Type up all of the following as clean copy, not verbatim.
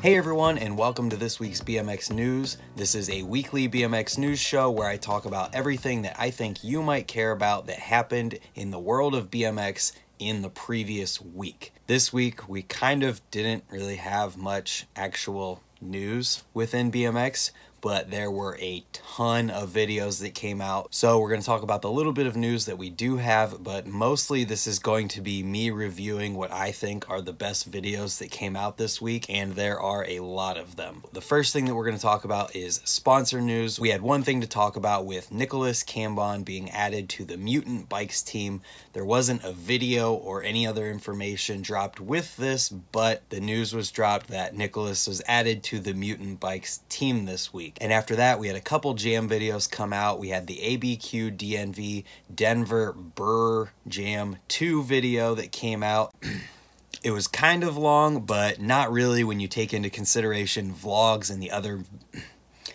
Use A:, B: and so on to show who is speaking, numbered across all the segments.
A: Hey everyone, and welcome to this week's BMX News. This is a weekly BMX news show where I talk about everything that I think you might care about that happened in the world of BMX in the previous week. This week, we kind of didn't really have much actual news within BMX, but there were a ton of videos that came out. So we're going to talk about the little bit of news that we do have, but mostly this is going to be me reviewing what I think are the best videos that came out this week, and there are a lot of them. The first thing that we're going to talk about is sponsor news. We had one thing to talk about with Nicolas Cambon being added to the Mutant bikes team. There wasn't a video or any other information dropped with this, but the news was dropped that Nicolas was added to the Mutant bikes team this week. And after that, we had a couple jam videos come out. We had the ABQ DNV Denver Brrr Jam 2 video that came out. It was kind of long, but not really when you take into consideration vlogs and the other...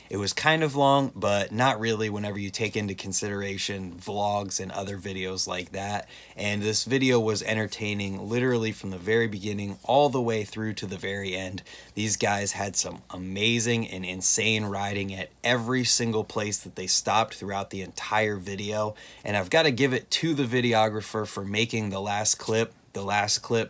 A: It was kind of long, but not really whenever you take into consideration vlogs and other videos like that. And this video was entertaining literally from the very beginning all the way through to the very end. These guys had some amazing and insane riding at every single place that they stopped throughout the entire video. And I've got to give it to the videographer for making the last clip,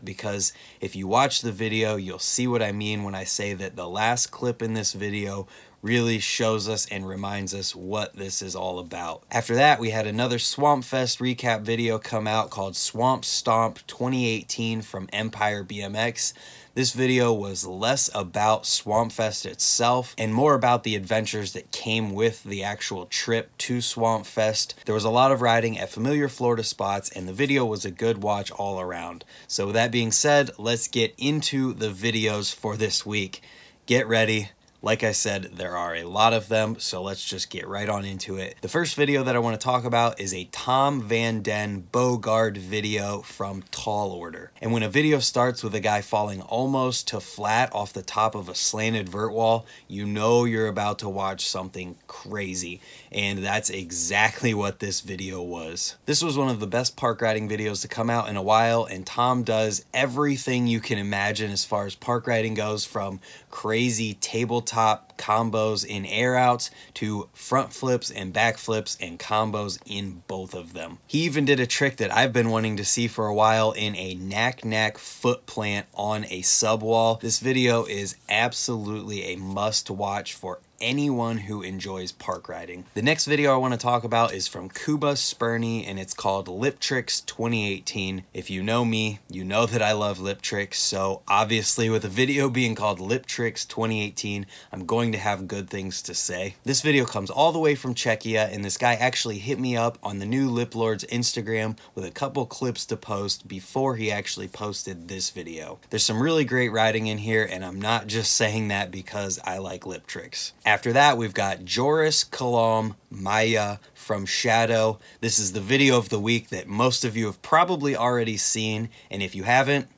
A: because if you watch the video, you'll see what I mean when I say that the last clip in this video really shows us and reminds us what this is all about. After that, we had another Swamp Fest recap video come out called Swamp Stomp 2018 from Empire BMX. This video was less about Swamp Fest itself and more about the adventures that came with the actual trip to Swamp Fest. There was a lot of riding at familiar Florida spots, and the video was a good watch all around. So with that being said, let's get into the videos for this week. Get ready. Like I said, there are a lot of them, so let's just get right on into it. The first video that I want to talk about is a Tom Van Den Bogaard video from Tall Order. And when a video starts with a guy falling almost to flat off the top of a slanted vert wall, you know you're about to watch something crazy. And that's exactly what this video was. This was one of the best park riding videos to come out in a while, and Tom does everything you can imagine as far as park riding goes, from crazy tabletop combos in air outs to front flips and back flips and combos in both of them. He even did a trick that I've been wanting to see for a while in a knack foot plant on a sub wall. This video is absolutely a must watch for anyone who enjoys park riding. The next video I want to talk about is from Kuba Spurny, and it's called Lip Tricks 2018. If you know me, you know that I love lip tricks, so obviously with a video being called Lip Tricks 2018, I'm going to have good things to say. This video comes all the way from Czechia, and this guy actually hit me up on the new Lip Lord's Instagram with a couple clips to post before he actually posted this video. There's some really great riding in here, and I'm not just saying that because I like lip tricks. After that, we've got Joris, Coulomb, Maya from Shadow. This is the video of the week that most of you have probably already seen, and if you haven't,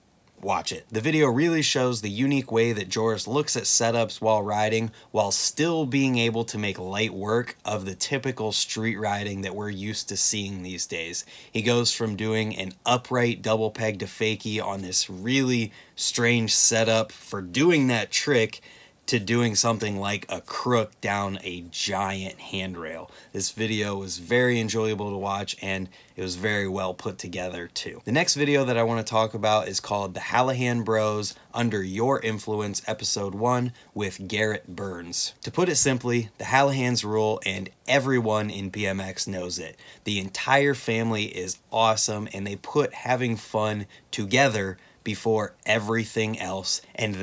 A: watch it. The video really shows the unique way that Joris looks at setups while riding, while still being able to make light work of the typical street riding that we're used to seeing these days. He goes from doing an upright double peg to fakie on this really strange setup for doing that trick to doing something like a crook down a giant handrail. This video was very enjoyable to watch, and it was very well put together too. The next video that I want to talk about is called The Halahan Bros Under Your Influence Episode 1 with Garrett Byrnes. To put it simply, the Halahans rule, and everyone in BMX knows it. The entire family is awesome, and they put having fun together before everything else, and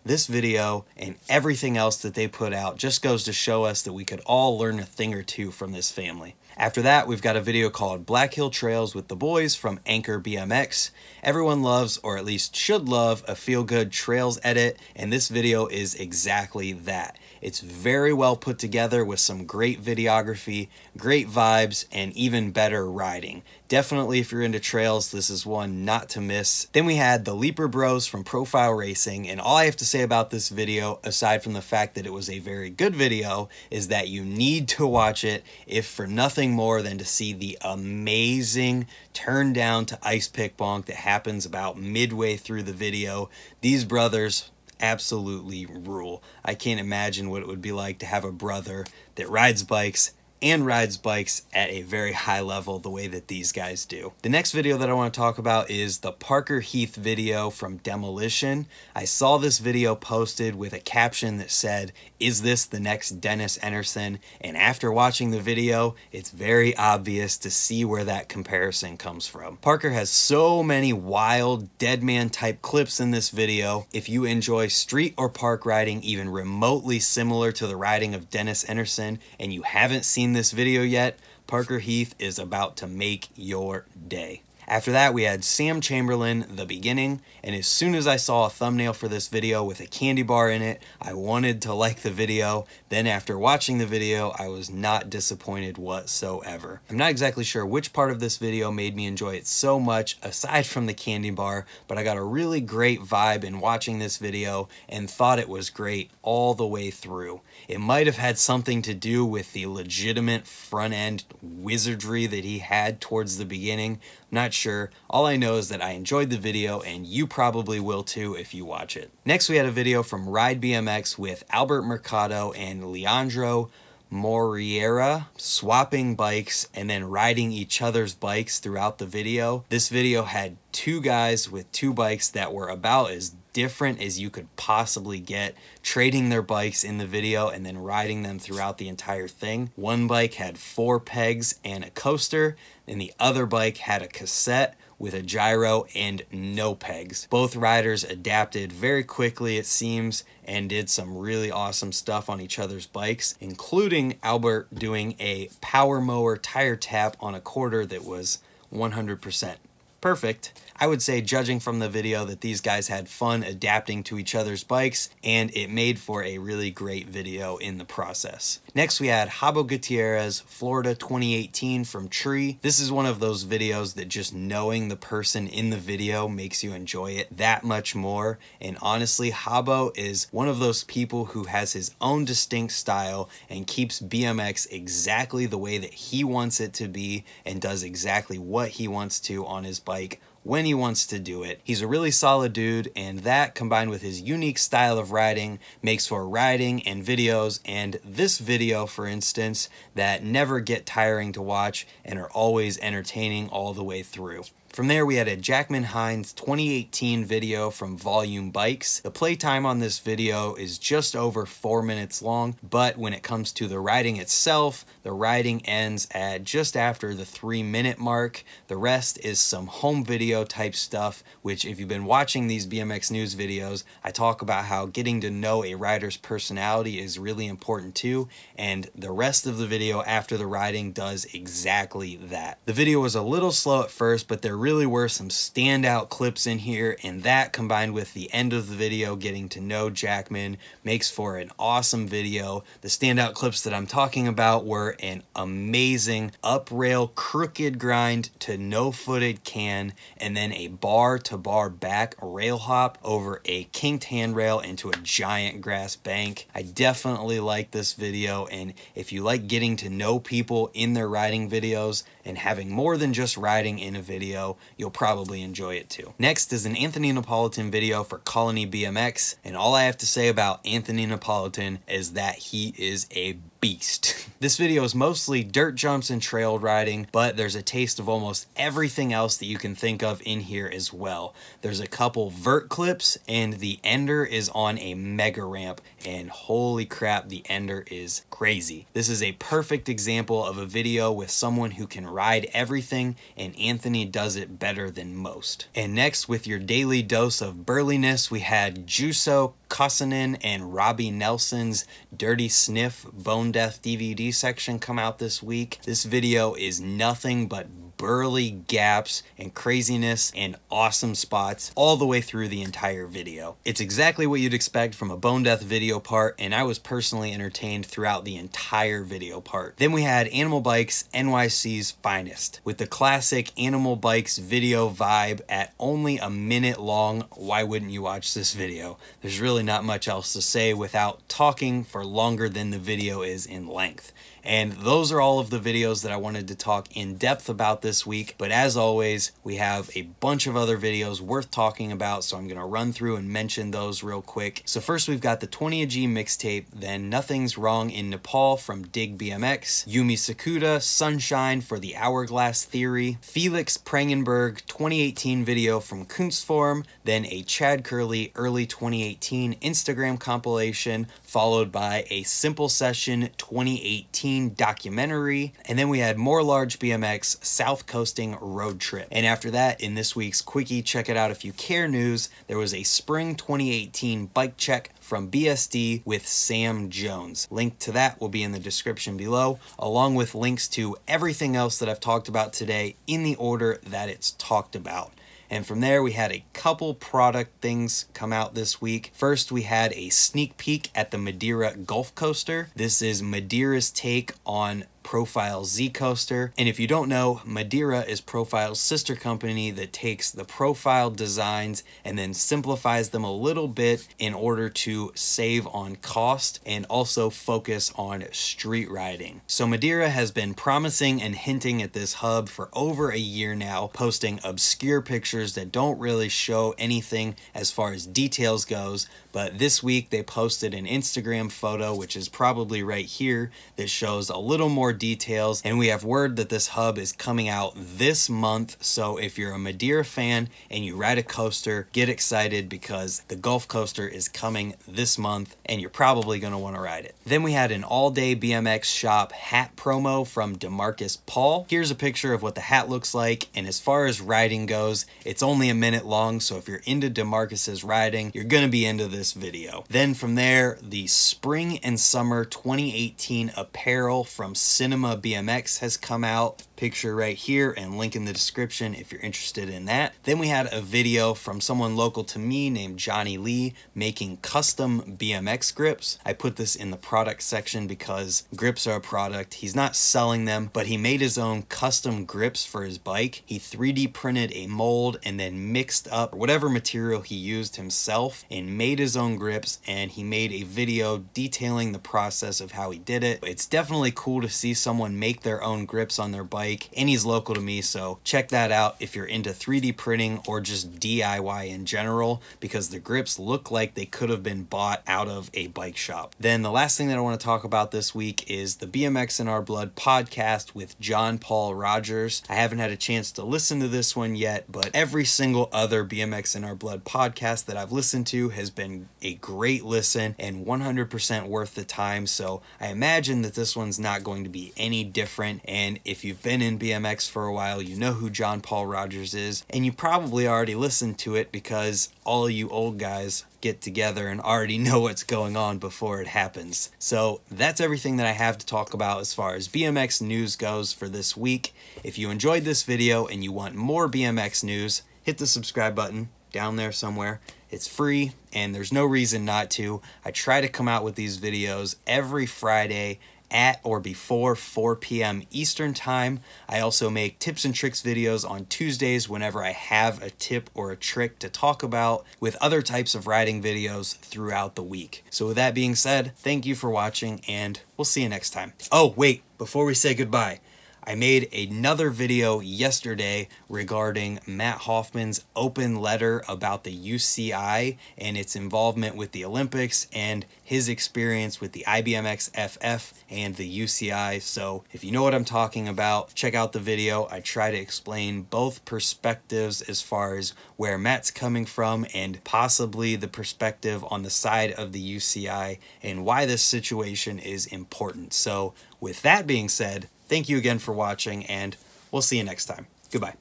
A: this video and everything else that they put out just goes to show us that we could all learn a thing or two from this family. After that, we've got a video called Black Hill Trails with the Boys from Anchor BMX. Everyone loves, or at least should love, a feel-good trails edit, and this video is exactly that. It's very well put together with some great videography, great vibes, and even better riding. Definitely, if you're into trails, this is one not to miss. Then we had the Leeper Bros from Profile Racing, and all I have to say about this video, aside from the fact that it was a very good video, is that you need to watch it, if for nothing more than to see the amazing turn down to ice pick bonk that happens about midway through the video. These brothers absolutely rule. I can't imagine what it would be like to have a brother that rides bikes and rides bikes at a very high level the way that these guys do. The next video that I want to talk about is the Parker Heath video from Demolition. I saw this video posted with a caption that said, "Is this the next Dennis Enarson?" And after watching the video, it's very obvious to see where that comparison comes from. Parker has so many wild, deadman type clips in this video. If you enjoy street or park riding even remotely similar to the riding of Dennis Enarson and you haven't seen this video yet, Parker Heath is about to make your day. After that, we had Sam Chamberlain, The Beginning, and as soon as I saw a thumbnail for this video with a candy bar in it, I wanted to like the video. Then after watching the video, I was not disappointed whatsoever. I'm not exactly sure which part of this video made me enjoy it so much aside from the candy bar, but I got a really great vibe in watching this video and thought it was great all the way through. It might have had something to do with the legitimate front-end wizardry that he had towards the beginning. I'm not sure. All I know is that I enjoyed the video and you probably will too if you watch it. Next we had a video from Ride BMX with Albert Mercado and Leandro Moreira swapping bikes and then riding each other's bikes throughout the video. This video had two guys with two bikes that were about as different as you could possibly get, trading their bikes in the video and then riding them throughout the entire thing. One bike had 4 pegs and a coaster, and the other bike had a cassette with a gyro and no pegs. Both riders adapted very quickly, it seems, and did some really awesome stuff on each other's bikes, including Albert doing a power mower tire tap on a quarter that was 100% perfect. I would say, judging from the video, that these guys had fun adapting to each other's bikes, and it made for a really great video in the process. Next we had Habo Gutierrez, Florida 2018 from Tree. This is one of those videos that just knowing the person in the video makes you enjoy it that much more. And honestly, Habo is one of those people who has his own distinct style and keeps BMX exactly the way that he wants it to be and does exactly what he wants to on his bike when he wants to do it. He's a really solid dude, and that combined with his unique style of riding makes for riding and videos, and this video for instance, that never get tiring to watch and are always entertaining all the way through. From there we had a Jacman Hinss 2018 video from Volume Bikes. The playtime on this video is just over 4 minutes long, but when it comes to the riding itself, the riding ends at just after the 3-minute mark. The rest is some home video type stuff, which if you've been watching these BMX news videos, I talk about how getting to know a rider's personality is really important too, and the rest of the video after the riding does exactly that. The video was a little slow at first, but there really were some standout clips in here, and that combined with the end of the video getting to know Jacman makes for an awesome video. The standout clips that I'm talking about were an amazing up rail crooked grind to no footed can, and then a bar to bar back rail hop over a kinked handrail into a giant grass bank. I definitely like this video, and if you like getting to know people in their riding videos and having more than just riding in a video, you'll probably enjoy it too. Next is an Anthony Napolitan video for Colony BMX, and all I have to say about Anthony Napolitan is that he is a beast. This video is mostly dirt jumps and trail riding, but there's a taste of almost everything else that you can think of in here as well. There's a couple vert clips, and the ender is on a mega ramp, and holy crap, the ender is crazy. This is a perfect example of a video with someone who can ride everything, and Anthony does it better than most. And next, with your daily dose of burliness, we had Juuso, Kosonen, and Robby Nelson's Dirty Sniff Bone Death DVD section come out this week. This video is nothing but burly gaps and craziness and awesome spots all the way through the entire video. It's exactly what you'd expect from a Bone Death video part, and I was personally entertained throughout the entire video part. Then we had Animal Bikes NYC's Finest with the classic Animal Bikes video vibe at only a minute long. Why wouldn't you watch this video? There's really not much else to say without talking for longer than the video is in length. And those are all of the videos that I wanted to talk in depth about this week. But as always, we have a bunch of other videos worth talking about, so I'm going to run through and mention those real quick. So first we've got the 20 A G Mixtape, then Nothing's Wrong in Nepal from Dig BMX, Yumi Sakuda, Sunshine for the Hourglass Theory, Felix Prangenberg 2018 video from Kunstform, then a Chad Curley early 2018 Instagram compilation, followed by a Simple Session 2018 documentary, and then we had more large BMX South Coasting Road Trip. And after that, in this week's Quickie Check It Out If You Care news, there was a Spring 2018 bike check from BSD with Sam Jones. Link to that will be in the description below, along with links to everything else that I've talked about today in the order that it's talked about. And from there, we had a couple product things come out this week. First, we had a sneak peek at the MADERA Gulf Coaster. This is MADERA's take on Profile Z Coaster. And if you don't know, MADERA is Profile's sister company that takes the Profile designs and then simplifies them a little bit in order to save on cost and also focus on street riding. So MADERA has been promising and hinting at this hub for over a year now, posting obscure pictures that don't really show anything as far as details goes. But this week they posted an Instagram photo, which is probably right here, that shows a little more details, and we have word that this hub is coming out this month. So if you're a MADERA fan and you ride a coaster, get excited because the Gulf Coaster is coming this month and you're probably going to want to ride it. Then we had an all-day BMX shop hat promo from DeMarcus Paul. Here's a picture of what the hat looks like, and as far as riding goes, it's only a minute long, so if you're into DeMarcus's riding, you're going to be into this video. Then from there, the spring and summer 2018 apparel from Cinema BMX has come out. Picture right here and link in the description if you're interested in that. Then we had a video from someone local to me named Johnny Lee making custom BMX grips. I put this in the product section because grips are a product. He's not selling them, but he made his own custom grips for his bike. He 3D printed a mold and then mixed up whatever material he used himself and made his own grips, and he made a video detailing the process of how he did it. It's definitely cool to see someone make their own grips on their bike, and he's local to me, so check that out if you're into 3D printing or just DIY in general, because the grips look like they could have been bought out of a bike shop. Then the last thing that I want to talk about this week is the BMX in Our Blood podcast with John Paul Rogers. I haven't had a chance to listen to this one yet, but every single other BMX in Our Blood podcast that I've listened to has been a great listen and 100% worth the time, so I imagine that this one's not going to be any different. And if you've been in BMX for a while, you know who John Paul Rogers is, and you probably already listened to it because all of you old guys get together and already know what's going on before it happens. So that's everything that I have to talk about as far as BMX news goes for this week. If you enjoyed this video and you want more BMX news, hit the subscribe button down there somewhere. It's free and there's no reason not to. I try to come out with these videos every Friday at or before 4 p.m. Eastern time. I also make tips and tricks videos on Tuesdays whenever I have a tip or a trick to talk about, with other types of riding videos throughout the week. So with that being said, thank you for watching and we'll see you next time. Oh wait, before we say goodbye, I made another video yesterday regarding Matt Hoffman's open letter about the UCI and its involvement with the Olympics and his experience with the IBMX FF and the UCI. So if you know what I'm talking about, check out the video. I try to explain both perspectives as far as where Matt's coming from and possibly the perspective on the side of the UCI and why this situation is important. So with that being said, thank you again for watching, and we'll see you next time. Goodbye.